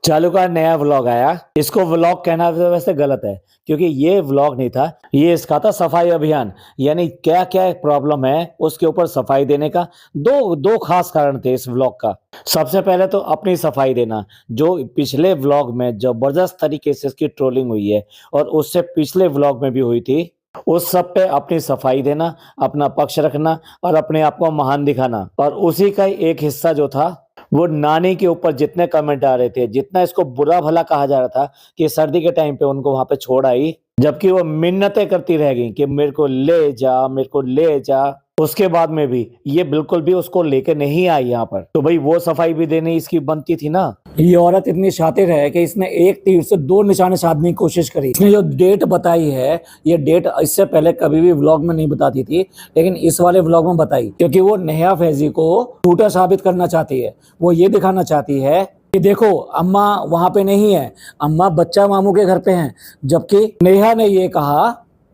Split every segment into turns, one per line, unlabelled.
चालू का नया व्लॉग आया। इसको व्लॉग कहना वैसे गलत है, क्योंकि ये व्लॉग नहीं था, ये इसका था सफाई अभियान। यानी क्या क्या प्रॉब्लम है उसके ऊपर सफाई देने का। दो दो खास कारण थे इस व्लॉग का। सबसे पहले तो अपनी सफाई देना, जो पिछले व्लॉग में जबरदस्त तरीके से इसकी ट्रोलिंग हुई है और उससे पिछले व्लॉग में भी हुई थी। उस सब पे अपनी सफाई देना, अपना पक्ष रखना और अपने आप को महान दिखाना। और उसी का ही एक हिस्सा जो था, वो नानी के ऊपर जितने कमेंट आ रहे थे, जितना इसको बुरा भला कहा जा रहा था कि सर्दी के टाइम पे उनको वहां पे छोड़ आई, जबकि वो मिन्नतें करती रह गई कि मेरे को ले जा, मेरे को ले जा। उसके बाद में भी ये बिल्कुल भी उसको लेके नहीं आई यहाँ पर, तो भाई वो सफाई भी देनी इसकी बनती थी ना। ये औरत इतनी शातिर है कि इसने एक तीर से दो निशाने साधने की कोशिश करी। इसने जो डेट बताई है, ये डेट इससे पहले कभी भी व्लॉग में नहीं बताती थी, लेकिन इस वाले व्लॉग में बताई, क्योंकि वो नेहा फैजी को झूठा साबित करना चाहती है। वो ये दिखाना चाहती है कि देखो अम्मा वहां पे नहीं है, अम्मा बच्चा मामू के घर पे हैं। जबकि नेहा ने ये कहा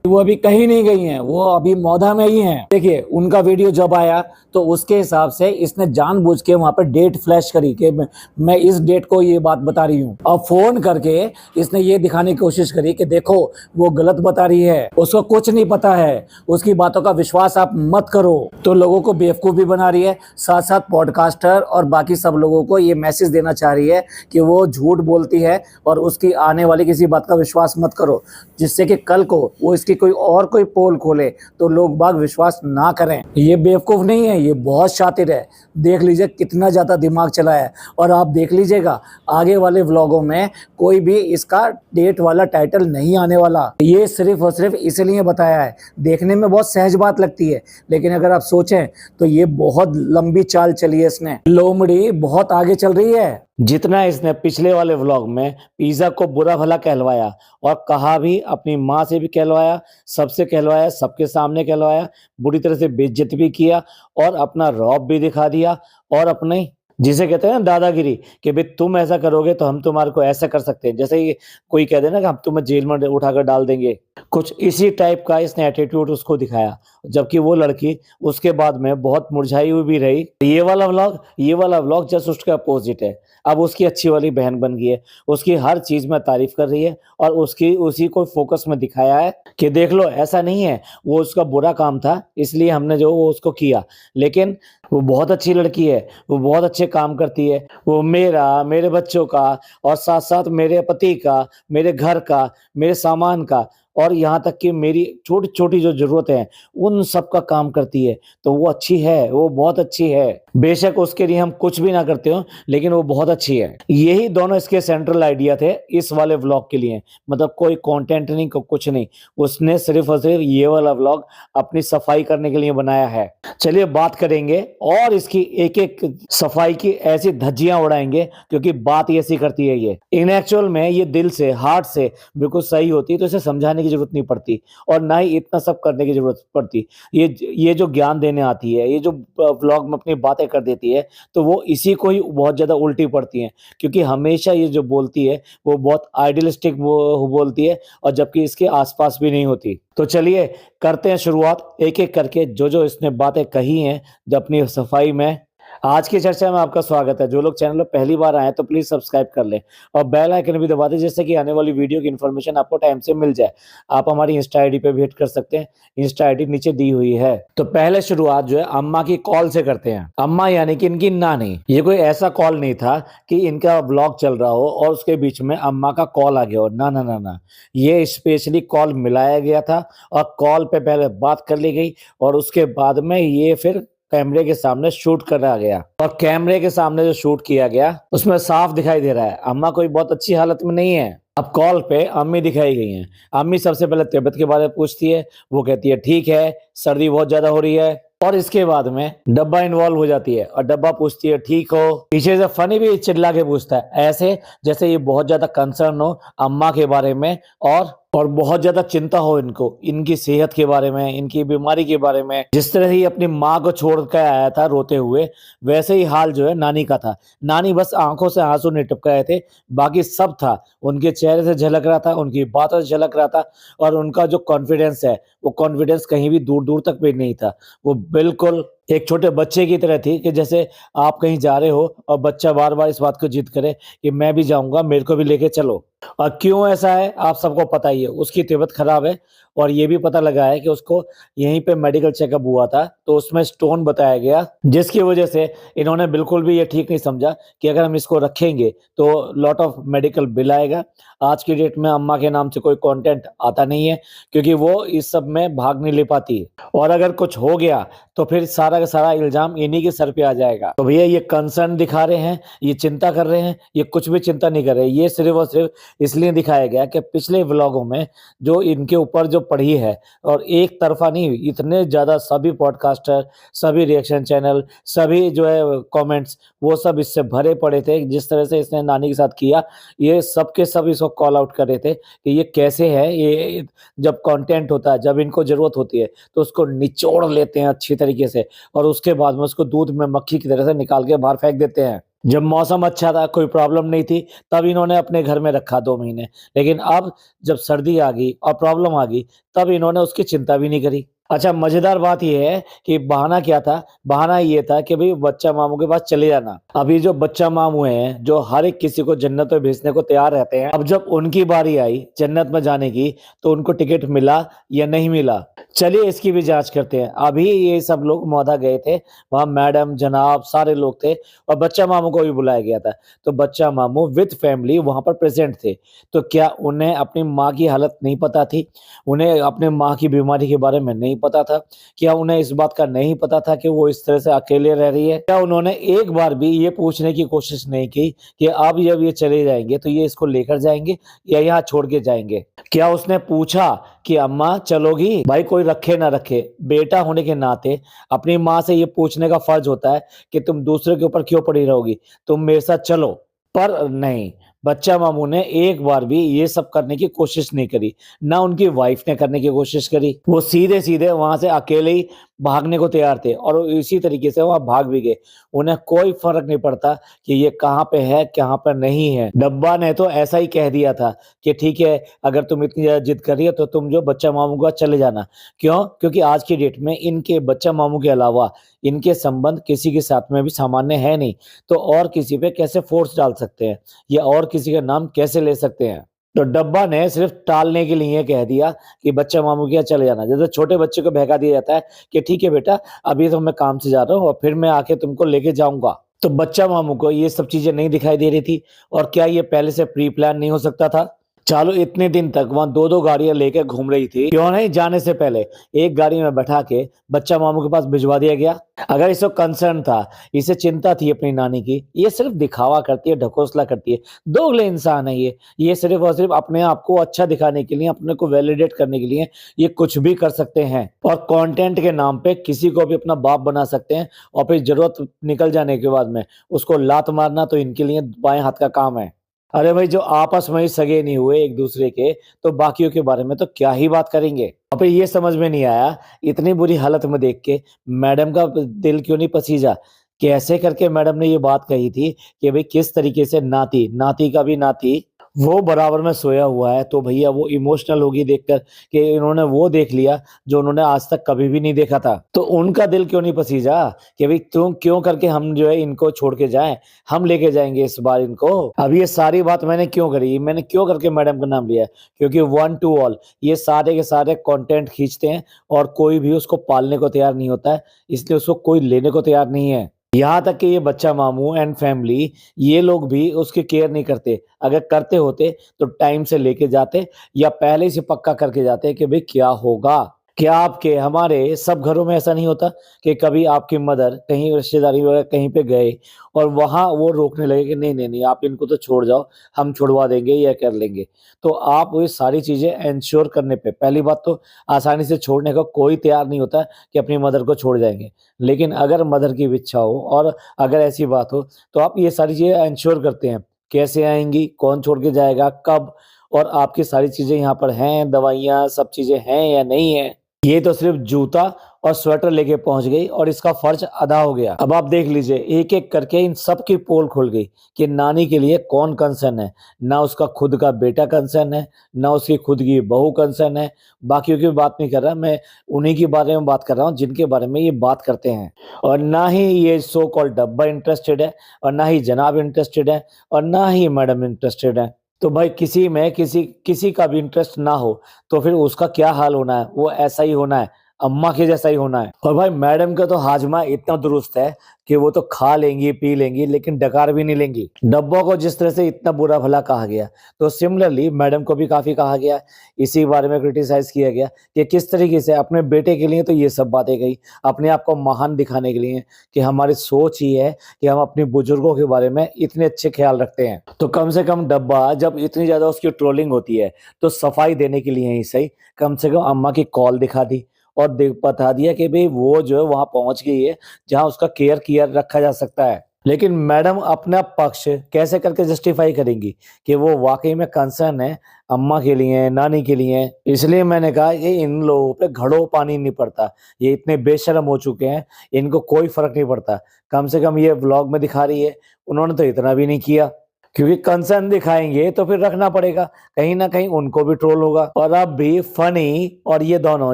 कि वो अभी कहीं नहीं गई हैं, वो अभी मौधा में ही हैं। देखिए उनका वीडियो जब आया तो उसके हिसाब से इसने जानबूझ के वहां पर डेट फ्लैश करी कि मैं इस डेट को ये बात बता रही हूँ, और फोन करके इसने ये दिखाने की कोशिश करी कि देखो वो गलत बता रही है, उसको कुछ नहीं पता है, उसकी बातों का विश्वास आप मत करो। तो लोगों को बेवकूफ भी बना रही है, साथ साथ पॉडकास्टर और बाकी सब लोगों को ये मैसेज देना चाह रही है कि वो झूठ बोलती है और उसकी आने वाली किसी बात का विश्वास मत करो, जिससे कि कल को वो इसकी कोई पोल खोले तो लोग बाग विश्वास ना करें। ये बेवकूफ नहीं है, ये बहुत शातिर है। देख लीजिए कितना ज्यादा दिमाग चलाया है। और आप देख लीजिएगा आगे वाले व्लॉगों में कोई भी इसका डेट वाला टाइटल नहीं आने वाला। ये सिर्फ और सिर्फ इसलिए बताया है। देखने में बहुत सहज बात लगती है, लेकिन अगर आप सोचें तो ये बहुत लंबी चाल चली है। इसने लोमड़ी बहुत आगे चल रही है। जितना इसने पिछले वाले व्लॉग में पिज्जा को बुरा भला कहलवाया और कहा भी, अपनी माँ से भी कहलवाया, सबसे कहलवाया, सबके सामने कहलवाया, बुरी तरह से बेइज्जत भी किया और अपना रौब भी दिखा दिया। और अपने जिसे कहते हैं ना दादागिरी, कि भाई तुम ऐसा करोगे तो हम तुम्हारे को ऐसा कर सकते हैं, जैसे ये कोई कह दे ना कि हम तुम्हें जेल में उठाकर डाल देंगे, कुछ इसी टाइप का इसने एटीट्यूड उसको दिखाया। जबकि वो लड़की उसके बाद में बहुत मुरझाई हुई भी रही। ये वाला व्लॉग जस्ट उसका अपोजिट है। अब उसकी अच्छी वाली बहन बन गई है, उसकी हर चीज में तारीफ कर रही है और उसी को फोकस में दिखाया है कि देख लो ऐसा नहीं है, वो उसका बुरा काम था इसलिए हमने जो वो उसको किया, लेकिन वो बहुत अच्छी लड़की है, वो बहुत अच्छे काम करती है, वो मेरे बच्चों का और साथ साथ मेरे पति का, मेरे घर का, मेरे सामान का और यहाँ तक कि मेरी छोटी छोटी जो जरूरत है उन सब का काम करती है। तो वो अच्छी है, वो बहुत अच्छी है। बेशक उसके लिए हम कुछ भी ना करते हो, लेकिन वो बहुत अच्छी है। यही दोनों इसके सेंट्रल आइडिया थे इस वाले व्लॉग के लिए। मतलब कोई कंटेंट नहीं, कुछ नहीं, उसने सिर्फ और सिर्फ ये वाला व्लॉग अपनी सफाई करने के लिए बनाया है। चलिए बात करेंगे और इसकी एक एक सफाई की ऐसी धज्जियां उड़ाएंगे, क्योंकि बात ऐसी करती है ये इन एक्चुअल में ये दिल से, हार्ट से बिल्कुल सही होती, तो इसे समझाने की जरूरत नहीं पड़ती और ना ही इतना सब करने की जरूरत पड़ती। ये जो ज्ञान देने आती है, ये जो व्लॉग में अपनी बातें कर देती है, तो वो इसी को ही बहुत ज्यादा उल्टी पड़ती है, क्योंकि हमेशा ये जो बोलती है वो बहुत आइडियलिस्टिक वो बोलती है, और जबकि इसके आसपास भी नहीं होती। तो चलिए करते हैं शुरुआत एक एक करके, जो जो इसने बातें कही हैं जो अपनी सफाई में। आज की चर्चा में आपका स्वागत है। जो लोग चैनल पर पहली बार आए हैं तो प्लीज सब्सक्राइब कर लें और बेल आइकन भी दबा दें, जिससे कि आने वाली वीडियो की इन्फॉर्मेशन आपको टाइम से मिल जाए। आप हमारी इंस्टा आईडी पे विजिट कर सकते हैं, इंस्टा आईडी नीचे दी हुई है। तो पहले शुरुआत जो है अम्मा की कॉल से करते हैं। अम्मा यानी कि इनकी नानी। ये कोई ऐसा कॉल नहीं था कि इनका व्लॉग चल रहा हो और उसके बीच में अम्मा का कॉल आ गया हो, ना ना ना ना। ये स्पेशली कॉल मिलाया गया था और कॉल पे पहले बात कर ली गई और उसके बाद में ये फिर कैमरे के सामने शूट करा गया। और कैमरे के सामने जो शूट किया गया उसमें साफ दिखाई दे रहा है अम्मा कोई बहुत अच्छी हालत में नहीं है। अब कॉल पे अम्मी दिखाई गई हैं। अम्मी सबसे पहले तबीयत के बारे में पूछती है, वो कहती है ठीक है, सर्दी बहुत ज्यादा हो रही है। और इसके बाद में डब्बा इन्वॉल्व हो जाती है और डब्बा पूछती है ठीक हो। पीछे से फनी भी चिल्ला के पूछता है, ऐसे जैसे ये बहुत ज्यादा कंसर्न हो अम्मा के बारे में और बहुत ज्यादा चिंता हो इनको, इनकी सेहत के बारे में, इनकी बीमारी के बारे में। जिस तरह ही अपनी माँ को छोड़ कर आया था रोते हुए, वैसे ही हाल जो है नानी का था। नानी बस आंखों से आंसू नहीं टपकाए थे, बाकी सब था। उनके चेहरे से झलक रहा था, उनकी बातों से झलक रहा था और उनका जो कॉन्फिडेंस है वो कॉन्फिडेंस कहीं भी दूर दूर तक भी नहीं था। वो बिल्कुल एक छोटे बच्चे की तरह थी कि जैसे आप कहीं जा रहे हो और बच्चा बार-बार इस बात को जिद करे कि मैं भी जाऊँगा, मेरे को भी लेके चलो। और क्यों ऐसा है आप सबको पता ही है, उसकी तबीयत खराब है और ये भी पता लगा है कि उसको यहीं पे मेडिकल चेकअप हुआ था, तो उसमें स्टोन बताया गया, जिसकी वजह से इन्होंने बिल्कुल भी ये ठीक नहीं समझा कि अगर हम इसको रखेंगे, तो लॉट ऑफ मेडिकल बिल आएगा। आज की डेट में अम्मा के नाम से कोई कंटेंट आता नहीं है, क्योंकि वो इस सब में भाग नहीं ले पाती और अगर कुछ हो गया तो फिर सारा का सारा इल्ज़ाम इन्हीं के सर पे आ जाएगा। तो भैया ये कंसर्न दिखा रहे हैं, ये चिंता कर रहे हैं, ये कुछ भी चिंता नहीं कर रहे। ये सिर्फ़ और सिर्फ़ इसलिए दिखाया गया कि पिछले व्लॉगों में जो इनके ऊपर जो पड़ी है और एक तरफ़ा नहीं, इतने ज़्यादा सभी पॉडकास्टर, सभी रिएक्शन चैनल, सभी जो है कमेंट्स वो सब इससे भरे पड़े थे। जिस तरह से इसने नानी के साथ किया, ये सब के सब इसको कॉल आउट कर रहे थे कि ये कैसे है, ये जब कंटेंट होता है, जब इनको ज़रूरत होती है, तो उसको निचोड़ लेते हैं अच्छी तरीके से और उसके बाद में उसको दूध में मक्खी की तरह से निकाल के बाहर फेंक देते हैं। जब मौसम अच्छा था, कोई प्रॉब्लम नहीं थी, तब इन्होंने अपने घर में रखा 2 महीने। लेकिन अब जब सर्दी आ गई और प्रॉब्लम आ गई, तब इन्होंने उसकी चिंता भी नहीं करी। अच्छा मज़ेदार बात ये है कि बहाना क्या था? बहाना ये था कि भई बच्चा मामू के पास चले जाना। अभी जो बच्चा मामू हैं, जो हर एक किसी को जन्नत में भेजने को तैयार रहते हैं, अब जब उनकी बारी आई जन्नत में जाने की, तो उनको टिकट मिला या नहीं मिला? चलिए इसकी भी जाँच करते हैं। अभी ये सब लोग मौधा गए थे, वहाँ मैडम, जनाब सारे लोग थे और बच्चा मामू को भी बुलाया गया था। तो बच्चा मामू विद फैमिली वहाँ पर प्रेज़ेंट थे। तो क्या उन्हें अपनी माँ की हालत नहीं पता थी? उन्हें अपने माँ की बीमारी के बारे में नहीं पता था? क्या उन्हें इस बात का नहीं पता था कि वो इस तरह से अकेले रह रही है? क्या उन्होंने एक बार भी ये पूछने की कोशिश नहीं की कि अब जब ये चले जाएँगे तो ये इसको लेकर जाएँगे या यहाँ छोड़ के जाएँगे? क्या उसने पूछा कि अम्मा चलोगी? भाई कोई रखे ना रखे, बेटा होने के नाते अपनी माँ से ये पूछने का फ़र्ज़ होता है कि तुम दूसरे के ऊपर क्यों पड़ी रहोगी? तुम मेरे साथ चलो। पर नहीं, बच्चा मामू ने एक बार भी ये सब करने की कोशिश नहीं करी, ना उनकी वाइफ़ ने करने की कोशिश करी। वो सीधे-सीधे वहाँ से अकेले ही भागने को तैयार थे और इसी तरीके से वहाँ भाग भी गए। उन्हें कोई फ़र्क नहीं पड़ता कि ये कहाँ पे है, कहाँ पर नहीं है। डब्बा ने तो ऐसा ही कह दिया था कि ठीक है, अगर तुम इतनी ज़्यादा ज़िद कर रही हो तो तुम जो बच्चा मामू के पास चले जाना। क्यों? क्योंकि आज की डेट में इनके बच्चा मामू के अलावा इनके संबंध किसी के साथ में भी सामान्य है नहीं, तो और किसी पे कैसे फ़ोर्स डाल सकते हैं या और किसी का नाम कैसे ले सकते हैं? तो डब्बा ने सिर्फ़ टालने के लिए कह दिया कि बच्चा मामू के यहाँ चले जाना। जैसे छोटे बच्चे को बहका दिया जाता है कि ठीक है बेटा, अभी तो मैं काम से जा रहा हूँ और फिर मैं आके तुमको लेके जाऊँगा। तो बच्चा मामू को ये सब चीज़ें नहीं दिखाई दे रही थी और क्या ये पहले से प्री प्लान नहीं हो सकता था? चालू इतने दिन तक वहाँ 2-2 गाड़ियाँ लेके घूम रही थी, क्यों नहीं जाने से पहले एक गाड़ी में बैठा के बच्चा मामू के पास भिजवा दिया गया? अगर इसको कंसर्न था, इसे चिंता थी अपनी नानी की, ये सिर्फ़ दिखावा करती है, ढकोसला करती है। दोगले इंसान है ये। ये सिर्फ़ और सिर्फ़ अपने आप को अच्छा दिखाने के लिए, अपने को वैलिडेट करने के लिए ये कुछ भी कर सकते हैं और कंटेंट के नाम पे किसी को भी अपना बाप बना सकते हैं और फिर ज़रूरत निकल जाने के बाद में उसको लात मारना तो इनके लिए बाएँ हाथ का काम है। अरे भाई जो आपस में ही सगे नहीं हुए एक-दूसरे के, तो बाकियों के बारे में तो क्या ही बात करेंगे। अब ये समझ में नहीं आया, इतनी बुरी हालत में देख के मैडम का दिल क्यों नहीं पसीजा? कैसे करके मैडम ने ये बात कही थी कि भई किस तरीके से नाती, नाती का भी नाती वो बराबर में सोया हुआ है, तो भैया वो इमोशनल होगी देखकर कि इन्होंने वो देख लिया जो उन्होंने आज तक कभी भी नहीं देखा था। तो उनका दिल क्यों नहीं पसीजा कि भई तुम क्यों करके हम जो है इनको छोड़ के जाएँ, हम लेके जाएँगे इस बार इनको। अब ये सारी बात मैंने क्यों करी? मैंने क्यों करके मैडम का नाम लिया? क्योंकि वन टू ऑल ये सारे के सारे कंटेंट खींचते हैं और कोई भी उसको पालने को तैयार नहीं होता है, इसलिए उसको कोई लेने को तैयार नहीं है। यहाँ तक कि ये बच्चा मामू एंड फैमिली ये लोग भी उसकी केयर नहीं करते। अगर करते होते तो टाइम से लेके जाते या पहले से पक्का करके जाते कि भई क्या होगा? क्या आपके हमारे सब घरों में ऐसा नहीं होता कि कभी आपकी मदर कहीं रिश्तेदारी वगैरह कहीं पे गए और वहाँ वो रोकने लगे कि नहीं, नहीं, नहीं आप इनको तो छोड़ जाओ, हम छुड़वा देंगे या कर लेंगे। तो आप वो सारी चीज़ें एंश्योर करने पे पहली बात तो आसानी से छोड़ने को कोई तैयार नहीं होता कि अपनी मदर को छोड़ जाएँगे। लेकिन अगर मदर की भी इच्छा हो और अगर ऐसी बात हो, तो आप ये सारी चीज़ें एंश्योर करते हैं। कैसे आएँगी, कौन छोड़ के जाएगा, कब और आपकी सारी चीज़ें यहाँ पर हैं, दवाइयाँ सब चीज़ें हैं या नहीं हैं। ये तो सिर्फ जूता और स्वेटर लेके पहुंच गई और इसका फर्ज अदा हो गया। अब आप देख लीजिए, एक एक करके इन सब की पोल खुल गई कि नानी के लिए कौन कंसर्न है। ना उसका खुद का बेटा कंसर्न है, ना उसकी खुद की बहू कंसर्न है। बाकियों की बात नहीं कर रहा मैं, उन्हीं के बारे में बात कर रहा हूँ जिनके बारे में ये बात करते हैं। और ना ही ये सो कॉल्ड डब्बा इंटरेस्टेड है, और ना ही जनाब इंटरेस्टेड है, और ना ही मैडम इंटरेस्टेड है। तो भाई किसी में किसी किसी का भी इंटरेस्ट ना हो तो फिर उसका क्या हाल होना है, वो ऐसा ही होना है, अम्मा के जैसा ही होना है। और भाई मैडम का तो हाजमा इतना दुरुस्त है कि वो तो खा लेंगी पी लेंगी लेकिन डकार भी नहीं लेंगी। डब्बों को जिस तरह से इतना बुरा भला कहा गया, तो सिमिलरली मैडम को भी काफी कहा गया, इसी बारे में क्रिटिसाइज किया गया कि किस तरीके से अपने बेटे के लिए तो ये सब बातें कही, अपने आप को महान दिखाने के लिए कि हमारी सोच ही है कि हम अपने बुजुर्गों के बारे में इतने अच्छे ख्याल रखते हैं। तो कम से कम डब्बा जब इतनी ज्यादा उसकी ट्रोलिंग होती है तो सफाई देने के लिए ही सही, कम से कम अम्मा की कॉल दिखा दी और बता दिया कि भाई वो जो है वहां पहुंच गई है जहां उसका केयर किया रखा जा सकता है। लेकिन मैडम अपना पक्ष कैसे करके जस्टिफाई करेंगी कि वो वाकई में कंसर्न है अम्मा के लिए, नानी के लिए। इसलिए मैंने कहा कि इन लोगों पे घड़ों पानी नहीं पड़ता, ये इतने बेशर्म हो चुके हैं, इनको कोई फर्क नहीं पड़ता। कम से कम ये व्लॉग में दिखा रही है, उन्होंने तो इतना भी नहीं किया, क्योंकि कंसर्न दिखाएंगे तो फिर रखना पड़ेगा, कहीं ना कहीं उनको भी ट्रोल होगा। और अब भी फनी और ये दोनों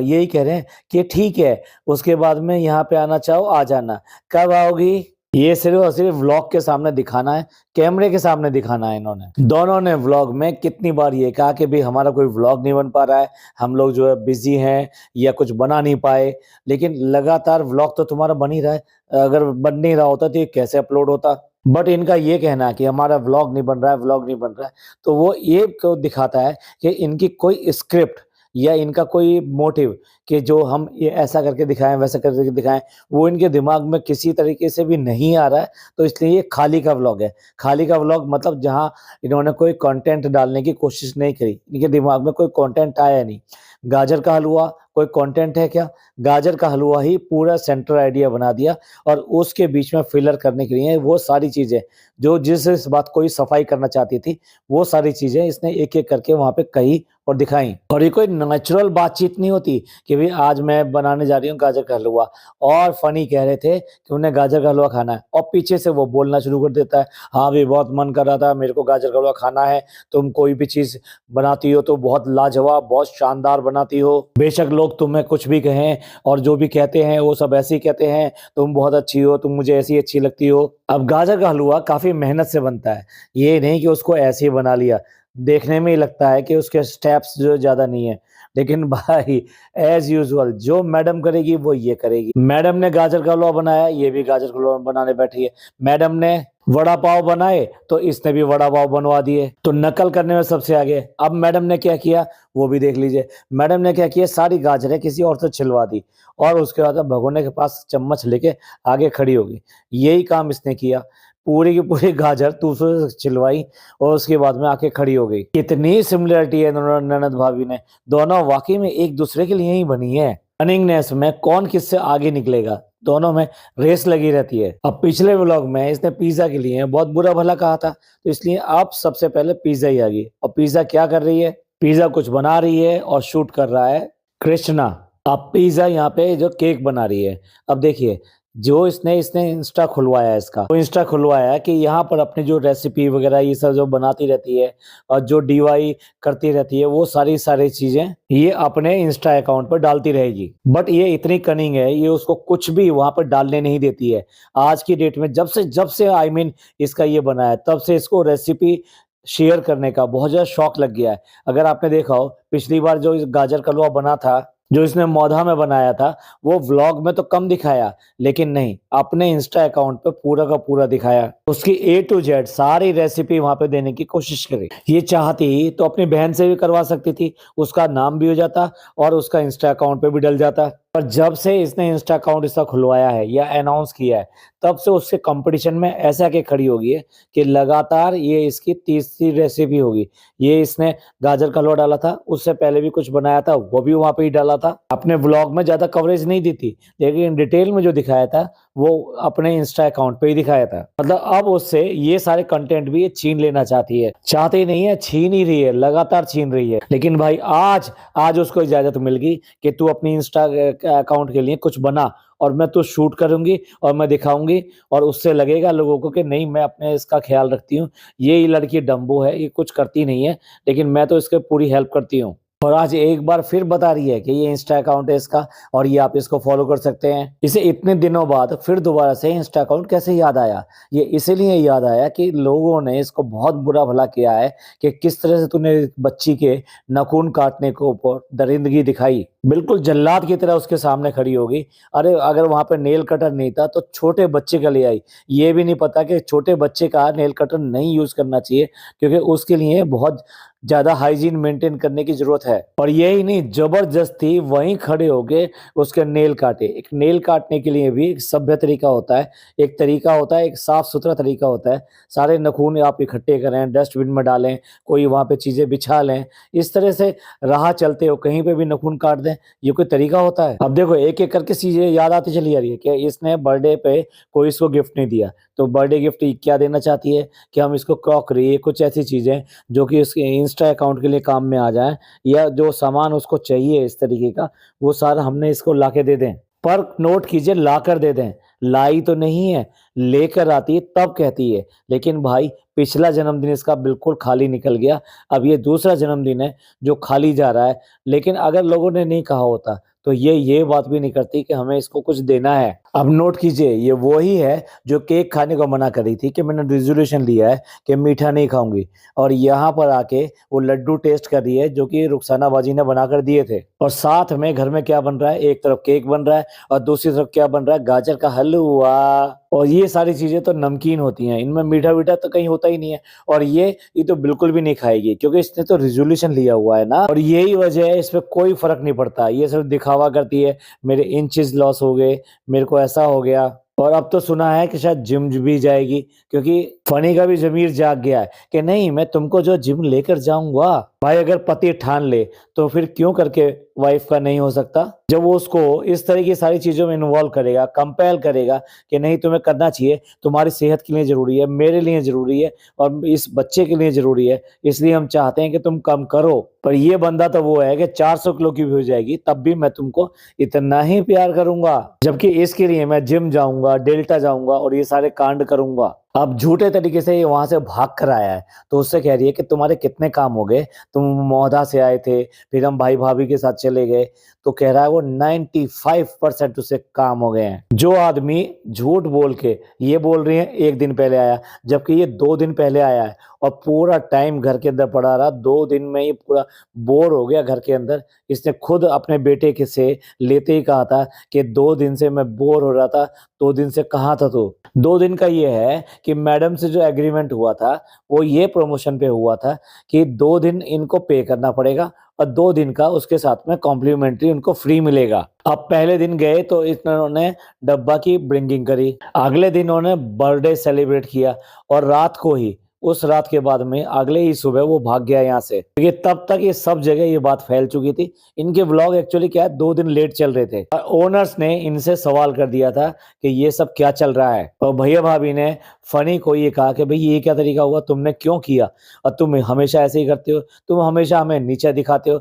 यही कह रहे हैं कि ठीक है, उसके बाद में यहाँ पे आना चाहो आ जाना, कब आओगी। ये सिर्फ और सिर्फ व्लॉग के सामने दिखाना है, कैमरे के सामने दिखाना है। इन्होंने दोनों ने व्लॉग में कितनी बार ये कहा कि भाई हमारा कोई व्लॉग नहीं बन पा रहा है, हम लोग जो है बिजी हैं या कुछ बना नहीं पाए। लेकिन लगातार व्लॉग तो तुम्हारा बन ही रहा है, अगर बन नहीं रहा होता तो ये कैसे अपलोड होता। बट इनका ये कहना है कि हमारा व्लॉग नहीं बन रहा है, व्लॉग नहीं बन रहा है, तो वो ये तो दिखाता है कि इनकी कोई स्क्रिप्ट या इनका कोई मोटिव कि जो हम ये ऐसा करके दिखाएं वैसा करके दिखाएं, वो इनके दिमाग में किसी तरीके से भी नहीं आ रहा है। तो इसलिए ये खाली का व्लॉग है। खाली का व्लॉग मतलब जहां इन्होंने कोई कंटेंट डालने की कोशिश नहीं करी, इनके दिमाग में कोई कंटेंट आया नहीं। गाजर का हलवा कोई कंटेंट है क्या? गाजर का हलवा ही पूरा सेंटर आइडिया बना दिया, और उसके बीच में फिलर करने के लिए वो सारी चीजें जो जिस बात को ही सफाई करना चाहती थी, वो सारी चीजें इसने एक एक करके वहां पे कही और दिखाई। और ये कोई नेचुरल बातचीत नहीं होती कि भाई आज मैं बनाने जा रही हूँ गाजर का हलवा, और फनी कह रहे थे कि उन्हें गाजर का हलवा खाना है, और पीछे से वो बोलना शुरू कर देता है, हाँ भी बहुत मन कर रहा था मेरे को गाजर का हलवा खाना है, तुम कोई भी चीज बनाती हो तो बहुत लाजवाब बहुत शानदार बनाती हो, बेशक लोग तुम्हें कुछ भी कहें और जो भी कहते हैं वो सब ऐसे ही कहते हैं, तुम बहुत अच्छी हो, तुम मुझे ऐसी अच्छी लगती हो। अब गाजर का हलवा काफी मेहनत से बनता है, ये नहीं कि उसको ऐसे ही बना लिया। देखने में ही लगता है कि उसके स्टेप्स जो ज्यादा नहीं है, लेकिन भाई एज यूजुअल जो मैडम करेगी वो ये करेगी। मैडम ने गाजर का हलवा बनाया, ये भी गाजर का हलवा बनाने बैठी है। मैडम ने वड़ा पाव बनाए तो इसने भी वड़ा पाव बनवा दिए, तो नकल करने में सबसे आगे। अब मैडम ने क्या किया वो भी देख लीजिए। मैडम ने क्या किया, सारी गाजरें किसी और से छिलवा दी और उसके बाद भगोने के पास चम्मच लेके आगे खड़ी हो गई। यही काम इसने किया, पूरी की पूरी गाजर दूसरे से छिलवाई और उसके बाद में आके खड़ी हो गई। कितनी सिमिलरिटी है दोनों ननद भाभी ने, दोनों वाकई में एक दूसरे के लिए ही बनी है। रनिंगनेस में कौन किससे आगे निकलेगा, दोनों में रेस लगी रहती है। अब पिछले व्लॉग में इसने पिज्जा के लिए बहुत बुरा भला कहा था, तो इसलिए अब सबसे पहले पिज्जा ही आ गई। और पिज्जा क्या कर रही है, पिज्जा कुछ बना रही है और शूट कर रहा है कृष्णा। अब पिज्जा यहाँ पे जो केक बना रही है। अब देखिए जो इसने इसने इंस्टा खुलवाया है, इसका वो इंस्टा खुलवाया है कि यहाँ पर अपनी जो रेसिपी वगैरह ये सब जो बनाती रहती है और जो डीआई करती रहती है, वो सारी चीजें ये अपने इंस्टा अकाउंट पर डालती रहेगी। बट ये इतनी कनिंग है, ये उसको कुछ भी वहां पर डालने नहीं देती है। आज की डेट में जब से आई मीन इसका ये बना है, तब से इसको रेसिपी शेयर करने का बहुत ज्यादा शौक लग गया है। अगर आपने देखा हो पिछली बार जो इस गाजर का हलवा बना था, जो इसने मौधा में बनाया था, वो व्लॉग में तो कम दिखाया, लेकिन नहीं अपने इंस्टा अकाउंट पे पूरा का पूरा दिखाया। उसकी A to Z सारी रेसिपी वहां पे देने की कोशिश करी। ये चाहती तो अपनी बहन से भी करवा सकती थी, उसका नाम भी हो जाता और उसका इंस्टा अकाउंट पे भी डल जाता। पर जब से इसने इंस्टा अकाउंट इसका खुलवाया है या अनाउंस किया है, तब से उससे कंपटीशन में ऐसे आके खड़ी हो गई है कि लगातार ये इसकी तीसरी रेसिपी होगी। ये इसने गाजर का हलवा डाला था, उससे पहले भी कुछ बनाया था, वो भी वहाँ पे ही डाला था। अपने व्लॉग में ज़्यादा कवरेज नहीं दी थी, लेकिन डिटेल में जो दिखाया था, वो अपने इंस्टा अकाउंट पे ही दिखाया था। मतलब अब उससे ये सारे कंटेंट भी ये छीन लेना चाहती है। चाहती नहीं है, छीन ही रही है, लगातार छीन रही है। लेकिन भाई आज आज उसको इजाज़त मिल गई कि तू अपनी इंस्टा अकाउंट के लिए कुछ बना और मैं तो शूट करूँगी और मैं दिखाऊँगी और उससे लगेगा लोगों को कि नहीं मैं अपने इसका ख़्याल रखती हूँ। ये लड़की डम्बो है, ये कुछ करती नहीं है, लेकिन मैं तो इसकी पूरी हेल्प करती हूँ। और आज एक बार फिर बता रही है कि ये इंस्टा अकाउंट है इसका और ये आप इसको फ़ॉलो कर सकते हैं। इसे इतने दिनों बाद फिर दोबारा से इंस्टा अकाउंट कैसे याद आया? ये इसीलिए याद आया कि लोगों ने इसको बहुत बुरा-भला किया है कि किस तरह से तूने बच्ची के नाखून काटने के ऊपर दरिंदगी दिखाई। बिल्कुल जल्लाद की तरह उसके सामने खड़ी होगी। अरे अगर वहाँ पे नेल कटर नहीं था तो छोटे बच्चे का ले आई। ये भी नहीं पता कि छोटे बच्चे का नेल कटर नहीं यूज़ करना चाहिए क्योंकि उसके लिए बहुत ज़्यादा हाइजीन मेंटेन करने की ज़रूरत है। और यही नहीं, ज़बरदस्ती वहीं खड़े होके उसके नेल काटे। एक नेल काटने के लिए भी एक सभ्य तरीका होता है, एक तरीका होता है, एक साफ-सुथरा तरीका होता है। सारे नाखून आप इकट्ठे करें, डस्टबिन में डालें, कोई वहाँ पे चीज़ें बिछा लें। इस तरह से राह चलते हो कहीं पे भी नाखून काट दें, ये कोई तरीका होता है? अब देखो एक-एक करके चीज़ें याद आती चली जा रही है कि इसने बर्थडे पे कोई इसको गिफ्ट नहीं दिया, तो बर्थडे गिफ्ट क्या देना चाहती है कि हम इसको क्रॉकरी, कुछ ऐसी चीज़ें जो कि उसके इंस्टा अकाउंट के लिए काम में आ जाएँ या जो सामान उसको चाहिए इस तरीके का, वो सारा हमने इसको लाके दे दें। पर नोट कीजिए लाकर दे दें, लाई तो नहीं है, लेकर आती है तब कहती है। लेकिन भाई पिछला जन्मदिन इसका बिल्कुल खाली निकल गया, अब ये दूसरा जन्मदिन है जो खाली जा रहा है। लेकिन अगर लोगों ने नहीं कहा होता, तो ये बात भी नहीं करती कि हमें इसको कुछ देना है। अब नोट कीजिए ये वो ही है जो केक खाने को मना कर रही थी कि मैंने रेज़ोल्यूशन लिया है कि मीठा नहीं खाऊँगी और यहाँ पर आके वो लड्डू टेस्ट कर रही है जो कि रुखसाना बाजी ने बनाकर दिए थे। और साथ में घर में क्या बन रहा है, एक तरफ केक बन रहा है और दूसरी तरफ क्या बन रहा है, गाजर का हलवा। और ये सारी चीज़ें तो नमकीन होती हैं, इनमें मीठा-वीठा तो कहीं होता ही नहीं है। और ये तो बिल्कुल भी नहीं खाएगी क्योंकि इसने तो रेज़ोल्यूशन लिया हुआ है ना। और यही वजह है, इस पे कोई फ़र्क नहीं पड़ता। ये सिर्फ़ दिखावा करती है, मेरे इंचेस लॉस हो गए, मेरे को ऐसा हो गया। और अब तो सुना है कि शायद जिम भी जाएगी क्योंकि फनी का भी ज़मीर जाग गया है कि नहीं मैं तुमको जो जिम लेकर जाऊँगा। भाई अगर पति ठान ले तो फिर क्यों करके वाइफ़ का नहीं हो सकता? जब वो उसको इस तरह की सारी चीज़ों में इन्वॉल्व करेगा, कंपेल करेगा कि नहीं तुम्हें करना चाहिए, तुम्हारी सेहत के लिए ज़रूरी है, मेरे लिए ज़रूरी है और इस बच्चे के लिए ज़रूरी है, इसलिए हम चाहते हैं कि तुम कम करो। पर ये बंदा तो वो है कि 400 किलो की भी हो जाएगी तब भी मैं तुमको इतना ही प्यार करूँगा। जबकि इसके लिए मैं जिम जाऊँगा, डेल्टा जाऊँगा और ये सारे कांड करूँगा। अब झूठे तरीके से ये वहाँ से भाग कर आया है, तो उससे कह रही है कि तुम्हारे कितने काम हो गए, तुम मौधा से आए थे, फिर हम भाई-भाभी के साथ चले गए, तो कह रहा है वो 95% उससे काम हो गए हैं। जो आदमी झूठ बोल के ये बोल रही है 1 दिन पहले आया, जबकि ये 2 दिन पहले आया है और पूरा टाइम घर के अंदर पड़ा रहा, 2 दिन में ही पूरा बोर हो गया घर के अंदर। इसने खुद अपने बेटे के से लेते ही कहा था कि 2 दिन से मैं बोर हो रहा था, 2 दिन से कहाँ था तू? 2 दिन का ये है कि मैडम से जो एग्रीमेंट हुआ था, वो ये प्रमोशन पे हुआ था कि 2 दिन इनको पे करना पड़ेगा और 2 दिन का उसके साथ में कॉम्प्लीमेंट्री उनको फ्री मिलेगा। अब पहले दिन गए तो इन्होंने डब्बा की ब्रिंगिंग करी, अगले दिन उन्होंने बर्थडे सेलिब्रेट किया और रात को ही उस रात के बाद में अगले ही सुबह वो भाग गया यहाँ से। क्योंकि तब तक ये सब जगह ये बात फैल चुकी थी। इनके व्लॉग एक्चुअली क्या है 2 दिन लेट चल रहे थे। ओनर्स ने इनसे सवाल कर दिया था कि ये सब क्या चल रहा है? और भैया भाभी ने फनी को ये कहा कि भई ये क्या तरीका हुआ? तुमने क्यों किया? और तुम हमेशा ऐसे ही करते हो, तुम हमेशा हमें नीचा दिखाते हो।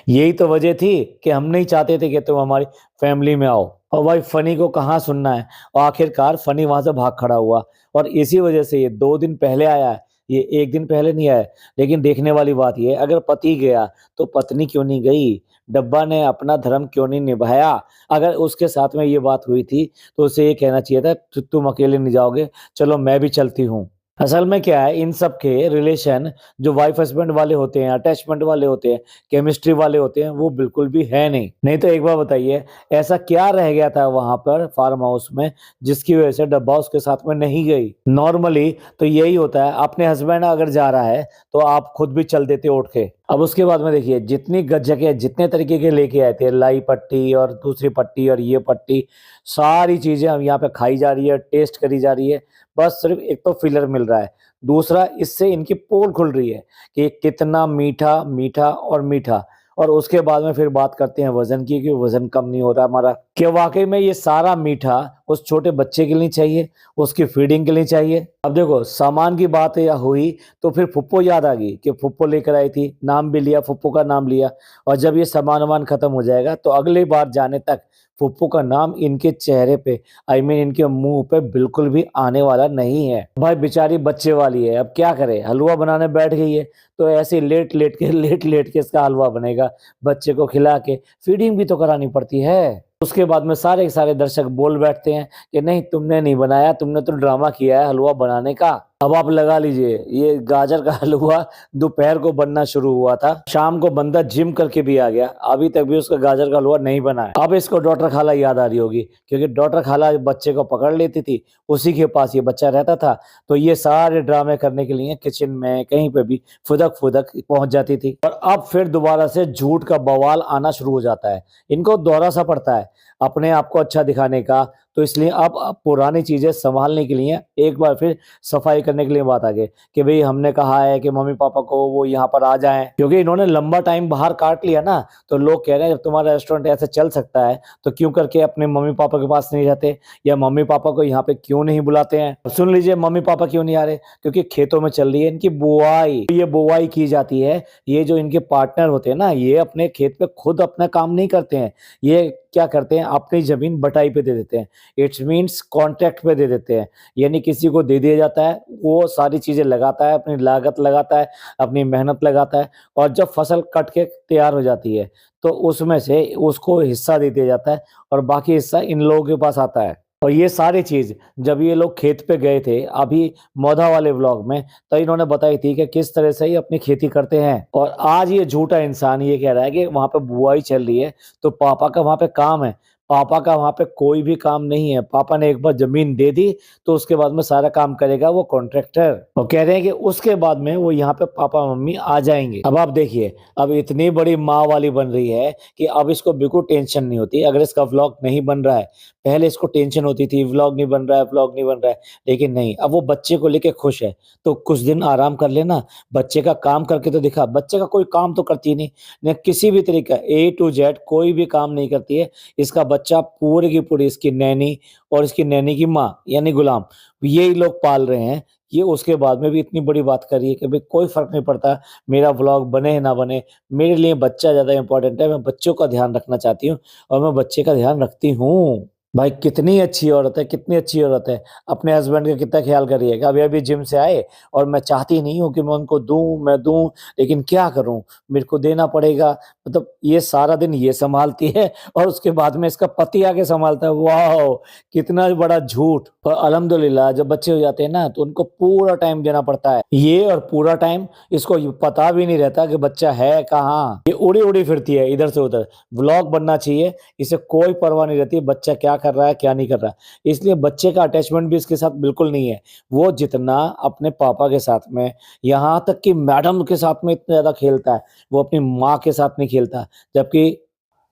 यही तो वजह थी कि हम नहीं चाहते थे कि तुम हमारी फैमिली में आओ। और भाई फनी को कहाँ सुनना है? और आखिरकार फनी वहाँ से भाग खड़ा हुआ और इसी वजह से ये 2 दिन पहले आया है। ये 1 दिन पहले नहीं आया। लेकिन देखने वाली बात ये है अगर पति गया तो पत्नी क्यों नहीं गई? डब्बा ने अपना धर्म क्यों नहीं निभाया? अगर उसके साथ में ये बात हुई थी तो उसे ये कहना चाहिए था तुम अकेले नहीं जाओगे, चलो मैं भी चलती हूँ। असल में क्या है, इन सब के रिलेशन जो वाइफ हस्बैंड वाले होते हैं, अटैचमेंट वाले होते हैं, केमिस्ट्री वाले होते हैं, वो बिल्कुल भी है नहीं। नहीं तो एक बार बताइए, ऐसा क्या रह गया था वहां पर फार्म हाउस में जिसकी वजह से डब्बा उसके साथ में नहीं गई? नॉर्मली तो यही होता है, अपने हस्बैंड अगर जा रहा है तो आप खुद भी चल देते उठ के। अब उसके बाद में देखिए, जितनी जगह जितने तरीके के लेके आए थे, लाई पट्टी और दूसरी पट्टी और ये पट्टी, सारी चीजें अब यहाँ पे खाई जा रही है, टेस्ट करी जा रही है। बस सिर्फ एक तो फिलर मिल रहा है, दूसरा इससे इनकी पोल खुल रही है कि कितना मीठा मीठा और मीठा। और उसके बाद में फिर बात करते हैं वजन की, कि वजन कम नहीं हो रहा हमारा। क्या वाकई में ये सारा मीठा उस छोटे बच्चे के लिए चाहिए, उसकी फीडिंग के लिए चाहिए? अब देखो, सामान की बात या हुई तो फिर फुप्पो याद आ गई कि फुप्पो लेकर आई थी, नाम भी लिया, फुप्पो का नाम लिया। और जब ये सामान वामान खत्म हो जाएगा तो अगली बार जाने तक फुप्पो का नाम इनके चेहरे पे, आई मीन इनके मुंह पे बिल्कुल भी आने वाला नहीं है। भाई बेचारी बच्चे वाली है, अब क्या करे, हलवा बनाने बैठ गई है तो ऐसे लेट लेट के इसका हलवा बनेगा, बच्चे को खिला के फीडिंग भी तो करानी पड़ती है। उसके बाद में सारे के सारे दर्शक बोल बैठते हैं कि नहीं, तुमने नहीं बनाया, तुमने तो ड्रामा किया है हलवा बनाने का। अब आप लगा लीजिए, ये गाजर का हलवा दोपहर को बनना शुरू हुआ था, शाम को बंदा जिम करके भी आ गया, अभी तक भी उसका गाजर का हलवा नहीं बना है। अब इसको डॉक्टर खाला याद आ रही होगी, क्योंकि डॉक्टर खाला बच्चे को पकड़ लेती थी, उसी के पास ये बच्चा रहता था, तो ये सारे ड्रामे करने के लिए किचन में कहीं पे भी फुदक फुदक पहुंच जाती थी। और अब फिर दोबारा से झूठ का बवाल आना शुरू हो जाता है, इनको दोहरा सा पड़ता है अपने आप को अच्छा दिखाने का। तो इसलिए अब पुरानी चीजें संभालने के लिए एक बार फिर सफाई करने के लिए बात आ गई कि भाई हमने कहा है कि मम्मी पापा को वो यहाँ पर आ जाएं, क्योंकि इन्होंने लंबा टाइम बाहर काट लिया ना। तो लोग कह रहे हैं जब तुम्हारा रेस्टोरेंट ऐसे चल सकता है तो क्यों करके अपने मम्मी पापा के पास नहीं रहते, या मम्मी पापा को यहाँ पे क्यों नहीं बुलाते हैं? सुन लीजिए, मम्मी पापा क्यों नहीं आ रहे? क्योंकि खेतों में चल रही है इनकी बुआई, ये बुआई की जाती है। ये जो इनके पार्टनर होते हैं ना, ये अपने खेत पे खुद अपना काम नहीं करते हैं, ये क्या करते हैं, अपनी जमीन बटाई पे दे देते हैं। इट्स मीन्स कॉन्ट्रैक्ट पे दे देते हैं, यानी किसी को दे दिया जाता है, वो सारी चीजें लगाता है, अपनी लागत लगाता है, अपनी मेहनत लगाता है, और जब फसल कट के तैयार हो जाती है तो उसमें से उसको हिस्सा दे दिया जाता है, और बाकी हिस्सा इन लोगों के पास आता है। और ये सारी चीज जब ये लोग खेत पे गए थे अभी मोधा वाले व्लॉग में, तो इन्होंने बताई थी कि किस तरह से ये अपनी खेती करते हैं। और आज ये झूठा इंसान ये कह रहा है कि वहां पे बुआई चल रही है तो पापा का वहां पे काम है। पापा का वहां पे कोई भी काम नहीं है, पापा ने एक बार जमीन दे दी तो उसके बाद में सारा काम करेगा वो कॉन्ट्रैक्टर। और कह रहे हैं कि उसके बाद में वो यहाँ पे पापा मम्मी आ जाएंगे। अब आप देखिए, अब इतनी बड़ी माँ वाली बन रही है कि अब इसको बिल्कुल टेंशन नहीं होती अगर इसका व्लॉग नहीं बन रहा है। पहले इसको टेंशन होती थी, व्लॉग नहीं बन रहा है, व्लॉग नहीं बन रहा है, लेकिन नहीं, अब वो बच्चे को लेके खुश है। तो कुछ दिन आराम कर लेना, बच्चे का काम करके तो दिखा। बच्चे का कोई काम तो करती नहीं, न किसी भी तरीका A to Z कोई भी काम नहीं करती है। इसका बच्चा पूरी की पूरी इसकी नैनी और इसकी नैनी की माँ यानी गुलाम, यही लोग पाल रहे हैं। ये उसके बाद में भी इतनी बड़ी बात कर रही है कि भाई कोई फर्क नहीं पड़ता मेरा व्लॉग बने या ना बने, मेरे लिए बच्चा ज्यादा इंपॉर्टेंट है, मैं बच्चों का ध्यान रखना चाहती हूँ और मैं बच्चे का ध्यान रखती हूँ। भाई कितनी अच्छी औरत है, कितनी अच्छी औरत है, अपने हस्बैंड का कितना ख्याल कर रही है। अभी अभी जिम से आए और मैं चाहती नहीं हूँ कि मैं उनको दूं, लेकिन क्या करूं, मेरे को देना पड़ेगा। मतलब ये सारा दिन ये संभालती है और उसके बाद में इसका पति आके संभालता है। वाह, कितना बड़ा झूठ। और अल्हम्दुलिल्लाह जब बच्चे हो जाते हैं ना तो उनको पूरा टाइम देना पड़ता है, ये और पूरा टाइम इसको पता भी नहीं रहता कि बच्चा है कहाँ, ये उड़ी उड़ी फिरती है इधर से उधर। व्लॉग बनना चाहिए, इसे कोई परवाह नहीं रहती बच्चा क्या कर रहा है क्या नहीं कर रहा है। इसलिए बच्चे का अटैचमेंट भी इसके साथ बिल्कुल नहीं है। वो जितना अपने पापा के साथ में, यहाँ तक कि मैडम के साथ में इतना ज्यादा खेलता है, वो अपनी माँ के साथ नहीं खेलता। जबकि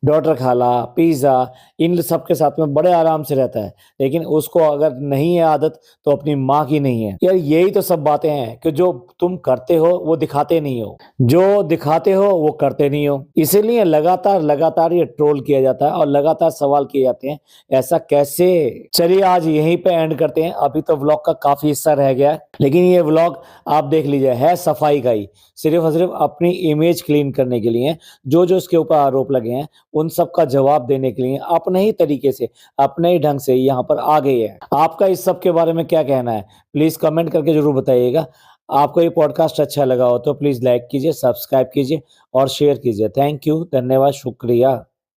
डॉक्टर खाला, पिज़्ज़ा, इन सब के साथ में बड़े आराम से रहता है, लेकिन उसको अगर नहीं है आदत तो अपनी माँ की नहीं है। यार यही तो सब बातें हैं कि जो तुम करते हो वो दिखाते नहीं हो, जो दिखाते हो वो करते नहीं हो। इसीलिए लगातार लगातार ये ट्रोल किया जाता है और लगातार सवाल किए जाते हैं, ऐसा कैसे? चलिए आज यहीं पे एंड करते हैं, अभी तो व्लॉग का काफी हिस्सा रह गया है, लेकिन ये व्लॉग आप देख लीजिए है सफाई का ही, सिर्फ और सिर्फ अपनी इमेज क्लीन करने के लिए। जो जो इसके ऊपर आरोप लगे हैं उन सब का जवाब देने के लिए अपने ही तरीके से, अपने ही ढंग से यहाँ पर आ गई है। आपका इस सब के बारे में क्या कहना है प्लीज कमेंट करके जरूर बताइएगा। आपको ये पॉडकास्ट अच्छा लगा हो तो प्लीज लाइक कीजिए, सब्सक्राइब कीजिए और शेयर कीजिए। थैंक यू, धन्यवाद, शुक्रिया।